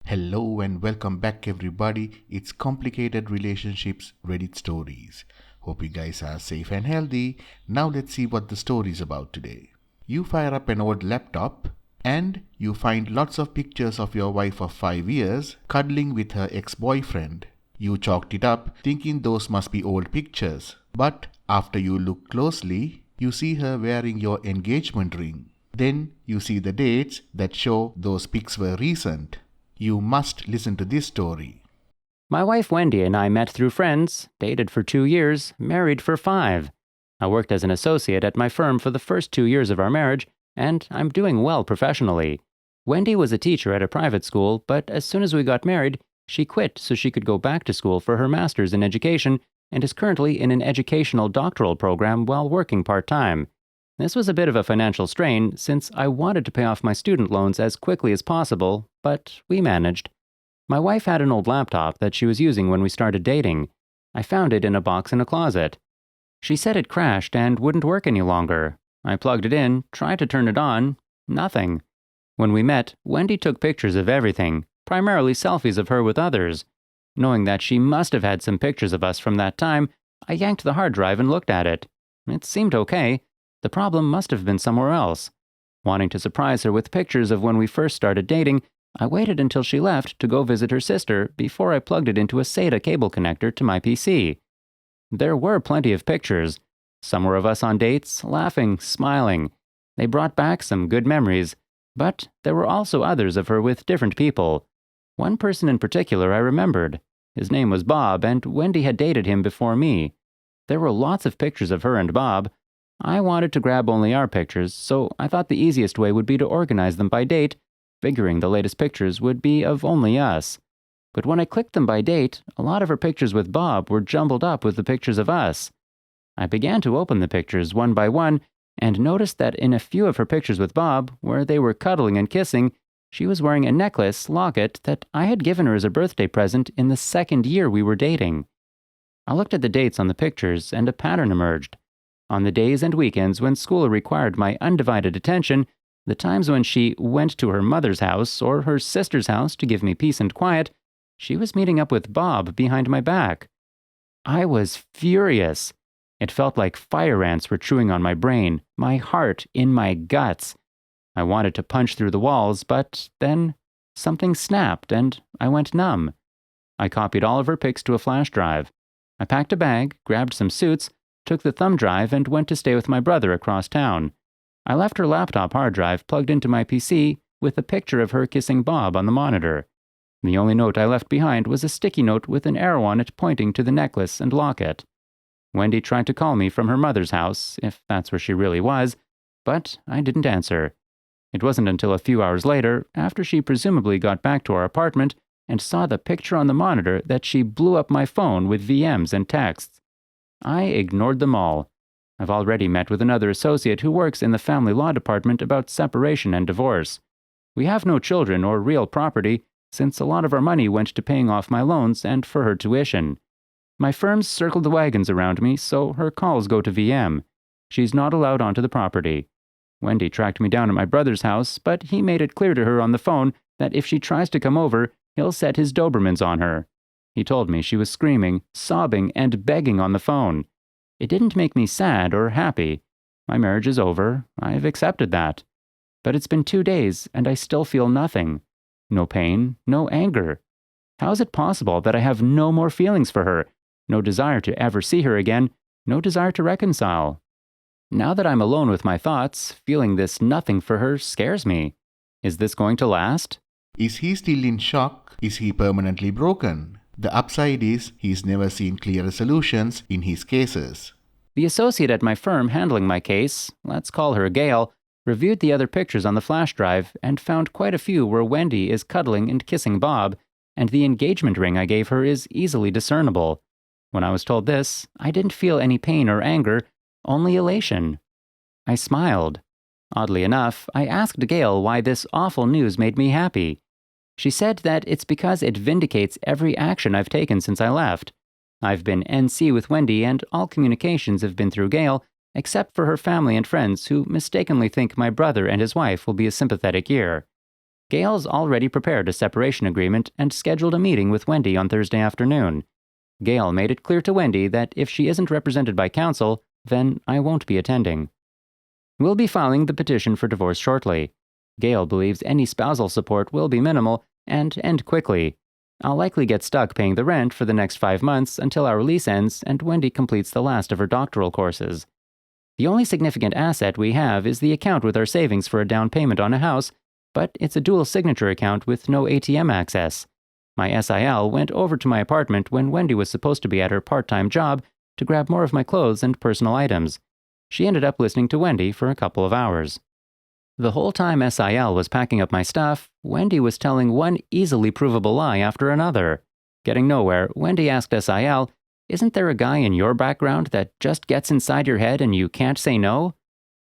Hello and welcome back everybody. It's Complicated Relationships Reddit Stories. Hope you guys are safe and healthy. Now let's see what the story is about today. You fire up an old laptop and you find lots of pictures of your wife of 5 years cuddling with her ex-boyfriend. You chalked it up thinking those must be old pictures. But after you look closely, you see her wearing your engagement ring. Then you see the dates that show those pics were recent. You must listen to this story. My wife Wendy and I met through friends, dated for 2 years, married for 5. I worked as an associate at my firm for the first 2 years of our marriage, and I'm doing well professionally. Wendy was a teacher at a private school, but as soon as we got married, she quit so she could go back to school for her master's in education and is currently in an educational doctoral program while working part-time. This was a bit of a financial strain since I wanted to pay off my student loans as quickly as possible, but we managed. My wife had an old laptop that she was using when we started dating. I found it in a box in a closet. She said it crashed and wouldn't work any longer. I plugged it in, tried to turn it on, nothing. When we met, Wendy took pictures of everything, primarily selfies of her with others. Knowing that she must have had some pictures of us from that time, I yanked the hard drive and looked at it. It seemed okay. The problem must have been somewhere else. Wanting to surprise her with pictures of when we first started dating, I waited until she left to go visit her sister before I plugged it into a SATA cable connector to my PC. There were plenty of pictures. Some were of us on dates, laughing, smiling. They brought back some good memories, but there were also others of her with different people. One person in particular I remembered. His name was Bob, and Wendy had dated him before me. There were lots of pictures of her and Bob. I wanted to grab only our pictures, so I thought the easiest way would be to organize them by date, figuring the latest pictures would be of only us. But when I clicked them by date, a lot of her pictures with Bob were jumbled up with the pictures of us. I began to open the pictures one by one and noticed that in a few of her pictures with Bob, where they were cuddling and kissing, she was wearing a necklace locket that I had given her as a birthday present in the second year we were dating. I looked at the dates on the pictures and a pattern emerged. On the days and weekends when school required my undivided attention, the times when she went to her mother's house or her sister's house to give me peace and quiet, she was meeting up with Bob behind my back. I was furious. It felt like fire ants were chewing on my brain, my heart, in my guts. I wanted to punch through the walls, but then something snapped and I went numb. I copied all of her pics to a flash drive. I packed a bag, grabbed some suits, took the thumb drive, and went to stay with my brother across town. I left her laptop hard drive plugged into my PC with a picture of her kissing Bob on the monitor. The only note I left behind was a sticky note with an arrow on it pointing to the necklace and locket. Wendy tried to call me from her mother's house, if that's where she really was, but I didn't answer. It wasn't until a few hours later, after she presumably got back to our apartment and saw the picture on the monitor, that she blew up my phone with VMs and texts. I ignored them all. I've already met with another associate who works in the family law department about separation and divorce. We have no children or real property, since a lot of our money went to paying off my loans and for her tuition. My firm's circled the wagons around me, so her calls go to VM. She's not allowed onto the property. Wendy tracked me down at my brother's house, but he made it clear to her on the phone that if she tries to come over, he'll set his Dobermans on her. He told me she was screaming, sobbing, and begging on the phone. It didn't make me sad or happy. My marriage is over. I've accepted that. But it's been 2 days, and I still feel nothing. No pain, no anger. How is it possible that I have no more feelings for her, no desire to ever see her again, no desire to reconcile? Now that I'm alone with my thoughts, feeling this nothing for her scares me. Is this going to last? Is he still in shock? Is he permanently broken? The upside is he's never seen clearer solutions in his cases. The associate at my firm handling my case, let's call her Gail, reviewed the other pictures on the flash drive and found quite a few where Wendy is cuddling and kissing Bob, and the engagement ring I gave her is easily discernible. When I was told this, I didn't feel any pain or anger, only elation. I smiled. Oddly enough, I asked Gail why this awful news made me happy. She said that it's because it vindicates every action I've taken since I left. I've been NC with Wendy, and all communications have been through Gail, except for her family and friends who mistakenly think my brother and his wife will be a sympathetic ear. Gail's already prepared a separation agreement and scheduled a meeting with Wendy on Thursday afternoon. Gail made it clear to Wendy that if she isn't represented by counsel, then I won't be attending. We'll be filing the petition for divorce shortly. Gail believes any spousal support will be minimal and end quickly. I'll likely get stuck paying the rent for the next 5 months until our lease ends and Wendy completes the last of her doctoral courses. The only significant asset we have is the account with our savings for a down payment on a house, but it's a dual signature account with no ATM access. My SIL went over to my apartment when Wendy was supposed to be at her part-time job to grab more of my clothes and personal items. She ended up listening to Wendy for a couple of hours. The whole time SIL was packing up my stuff, Wendy was telling one easily provable lie after another. Getting nowhere, Wendy asked SIL, "Isn't there a guy in your background that just gets inside your head and you can't say no?"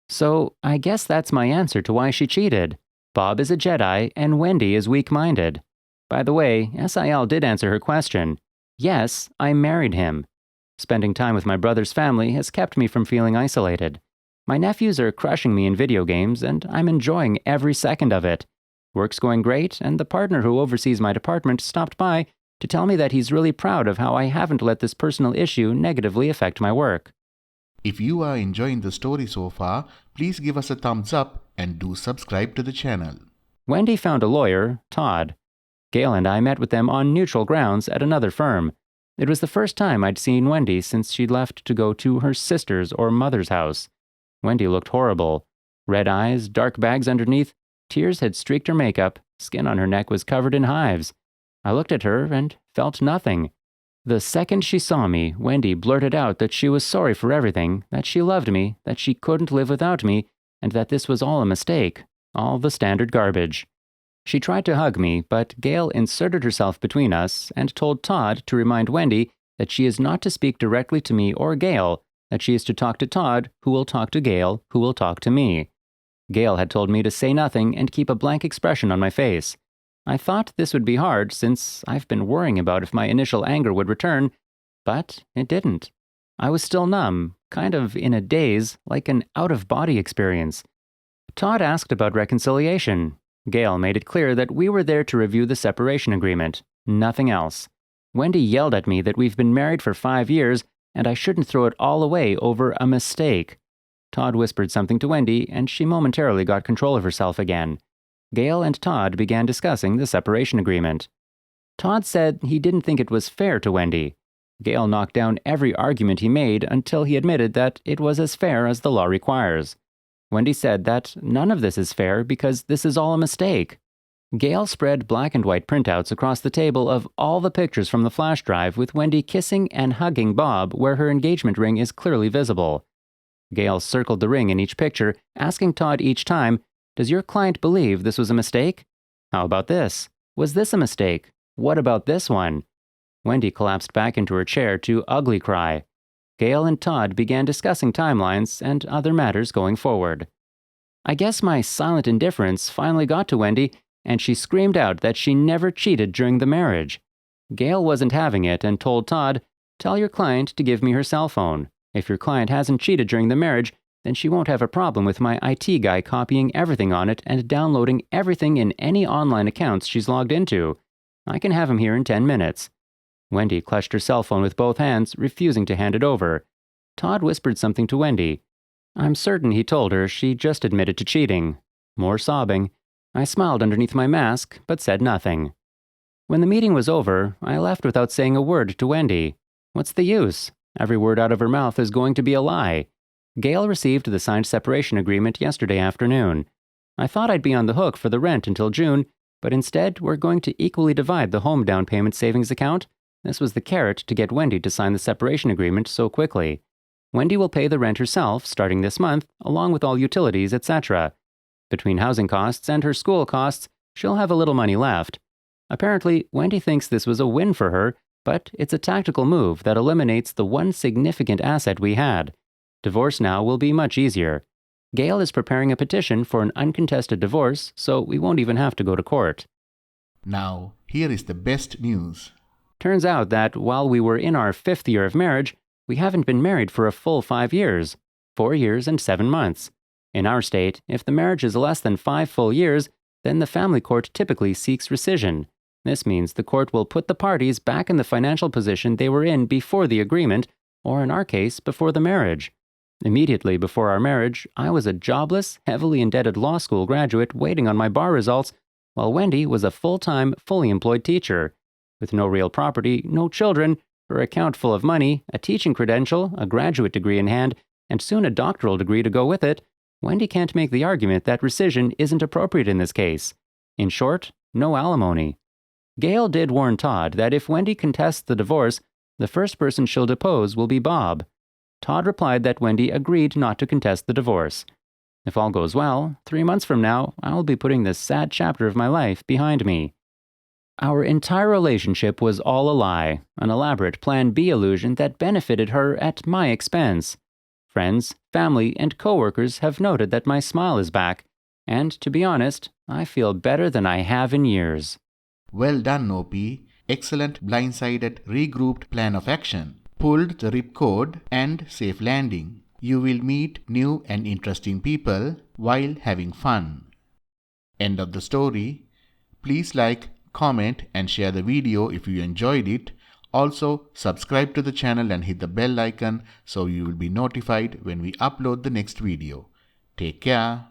So I guess that's my answer to why she cheated. Bob is a Jedi and Wendy is weak-minded. By the way, SIL did answer her question. Yes, I married him. Spending time with my brother's family has kept me from feeling isolated. My nephews are crushing me in video games, and I'm enjoying every second of it. Work's going great, and the partner who oversees my department stopped by to tell me that he's really proud of how I haven't let this personal issue negatively affect my work. If you are enjoying the story so far, please give us a thumbs up and do subscribe to the channel. Wendy found a lawyer, Todd. Gail and I met with them on neutral grounds at another firm. It was the first time I'd seen Wendy since she'd left to go to her sister's or mother's house. Wendy looked horrible. Red eyes, dark bags underneath, tears had streaked her makeup, skin on her neck was covered in hives. I looked at her and felt nothing. The second she saw me, Wendy blurted out that she was sorry for everything, that she loved me, that she couldn't live without me, and that this was all a mistake, all the standard garbage. She tried to hug me, but Gail inserted herself between us and told Todd to remind Wendy that she is not to speak directly to me or Gail, that she is to talk to Todd, who will talk to Gail, who will talk to me. Gail had told me to say nothing and keep a blank expression on my face. I thought this would be hard since I've been worrying about if my initial anger would return, but it didn't. I was still numb, kind of in a daze, like an out-of-body experience. Todd asked about reconciliation. Gail made it clear that we were there to review the separation agreement, nothing else. Wendy yelled at me that we've been married for 5 years and I shouldn't throw it all away over a mistake. Todd whispered something to Wendy, and she momentarily got control of herself again. Gail and Todd began discussing the separation agreement. Todd said he didn't think it was fair to Wendy. Gail knocked down every argument he made until he admitted that it was as fair as the law requires. Wendy said that none of this is fair because this is all a mistake. Gail spread black and white printouts across the table of all the pictures from the flash drive with Wendy kissing and hugging Bob where her engagement ring is clearly visible. Gail circled the ring in each picture, asking Todd each time, "Does your client believe this was a mistake? How about this? Was this a mistake? What about this one?" Wendy collapsed back into her chair to ugly cry. Gail and Todd began discussing timelines and other matters going forward. I guess my silent indifference finally got to Wendy, and she screamed out that she never cheated during the marriage. Gail wasn't having it and told Todd, "Tell your client to give me her cell phone. If your client hasn't cheated during the marriage, then she won't have a problem with my IT guy copying everything on it and downloading everything in any online accounts she's logged into. I can have him here in 10 minutes. Wendy clutched her cell phone with both hands, refusing to hand it over. Todd whispered something to Wendy. I'm certain he told her she just admitted to cheating. More sobbing. I smiled underneath my mask, but said nothing. When the meeting was over, I left without saying a word to Wendy. What's the use? Every word out of her mouth is going to be a lie. Gail received the signed separation agreement yesterday afternoon. I thought I'd be on the hook for the rent until June, but instead we're going to equally divide the home down payment savings account. This was the carrot to get Wendy to sign the separation agreement so quickly. Wendy will pay the rent herself starting this month, along with all utilities, etc. Between housing costs and her school costs, she'll have a little money left. Apparently, Wendy thinks this was a win for her, but it's a tactical move that eliminates the one significant asset we had. Divorce now will be much easier. Gail is preparing a petition for an uncontested divorce, so we won't even have to go to court. Now, here is the best news. Turns out that while we were in our 5th year of marriage, we haven't been married for a full 5 years, 4 years and 7 months. In our state, if the marriage is less than 5 full years, then the family court typically seeks rescission. This means the court will put the parties back in the financial position they were in before the agreement, or in our case, before the marriage. Immediately before our marriage, I was a jobless, heavily indebted law school graduate waiting on my bar results, while Wendy was a full-time, fully employed teacher. With no real property, no children, her account full of money, a teaching credential, a graduate degree in hand, and soon a doctoral degree to go with it, Wendy can't make the argument that rescission isn't appropriate in this case. In short, no alimony. Gail did warn Todd that if Wendy contests the divorce, the first person she'll depose will be Bob. Todd replied that Wendy agreed not to contest the divorce. If all goes well, 3 months from now, I'll be putting this sad chapter of my life behind me. Our entire relationship was all a lie, an elaborate Plan B illusion that benefited her at my expense. Friends, family, and coworkers have noted that my smile is back, and to be honest, I feel better than I have in years. Well done, Nopi. Excellent blindsided regrouped plan of action. Pulled the ripcord and safe landing. You will meet new and interesting people while having fun. End of the story. Please like, comment and share the video if you enjoyed it. Also, subscribe to the channel and hit the bell icon so you will be notified when we upload the next video. Take care.